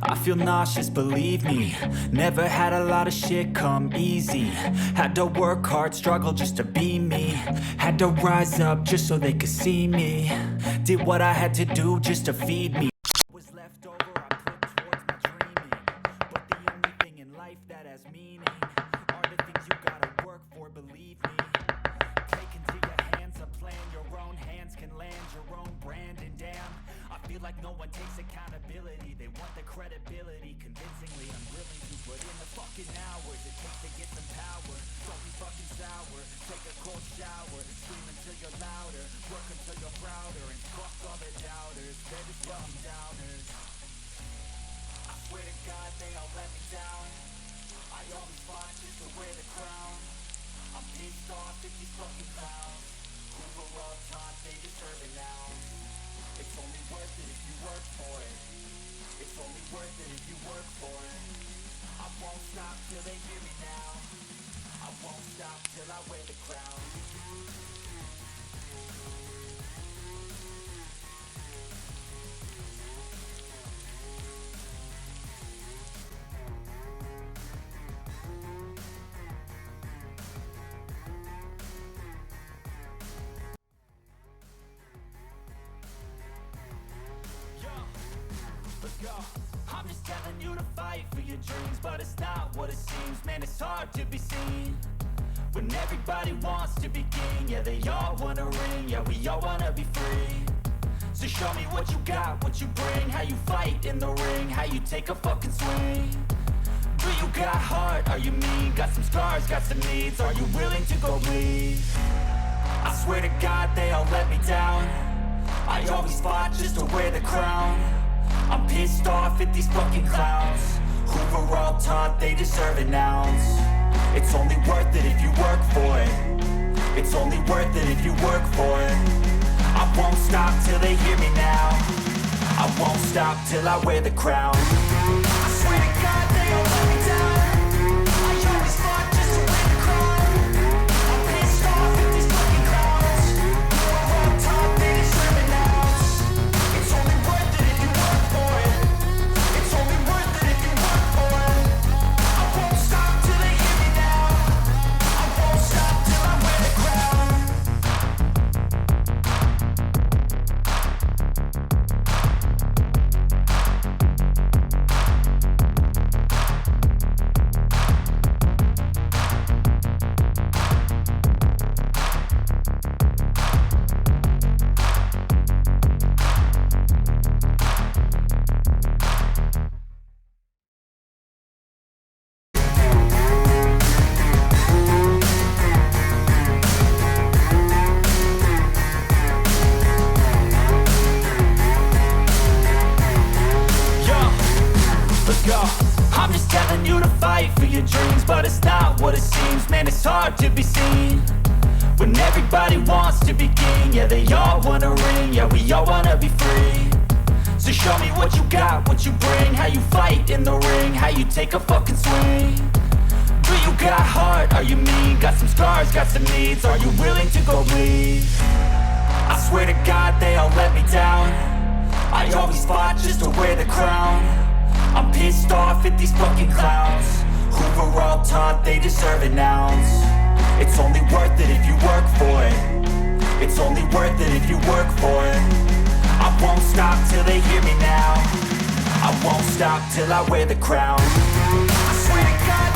I feel nauseous, believe me. Never had a lot of shit come easy. Had to work hard, struggle just to be me. Had to rise up just so they could see me. Did what I had to do just to feed me. What was left over I put towards my dreaming. But the only thing in life that has meaning are the things you gotta work for, believe me. Take into your hands a plan, your own hands can land your own brand. And damn, I feel like no one takes accountability. They want the credibility, convincingly I'm willing to put in the fucking hours it takes to get some power. Don't be fucking sour, take a cold shower, scream until you're louder, work until you're prouder, and fuck all the doubters, they're just fucking downers. I swear to God they all let me down. I always fought just to wear the crown. I'm pissed off at these fucking clowns who were all taught they deserve it now. It's only worth it if you work for it. It's only worth it if you work for it. I won't stop till they hear me now. I won't stop till I wear the crown. I'm just telling you to fight for your dreams, but it's not what it seems. Man, it's hard to be seen when everybody wants to be king. Yeah, they all wanna ring, yeah, we all wanna be free. So show me what you got, what you bring, how you fight in the ring, how you take a fucking swing. Do you got heart, are you mean? Got some scars, got some needs, are you willing to go bleed? I swear to God they all let me down. I always fought just to wear the crown. I'm pissed off at these fucking clowns who were all taught they deserve an ounce. It's only worth it if you work for it. It's only worth it if you work for it. I won't stop till they hear me now. I won't stop till I wear the crown. I swear to God they all let me down. I always fought just to wear the crown. I'm pissed off at these fucking clowns who were all taught they deserve an ounce. It's only worth it if you work for it. It's only worth it if you work for it. I won't stop till they hear me now. I won't stop till I wear the crown. I'm just telling you to fight for your dreams, but it's not what it seems. Man, it's hard to be seen when everybody wants to be king. Yeah, they all wanna ring, yeah, we all wanna be free. So show me what you got, what you bring, how you fight in the ring, how you take a fucking swing. Do you got heart, are you mean? Got some scars, got some needs, are you willing to go bleed? I swear to God they all let me down. I always fought just to wear the crown. I'm pissed off at these fucking clowns who were all taught they deserve an ounce. It's only worth it if you work for it. It's only worth it if you work for it. I won't stop till they hear me now. I won't stop till I wear the crown. I swear to God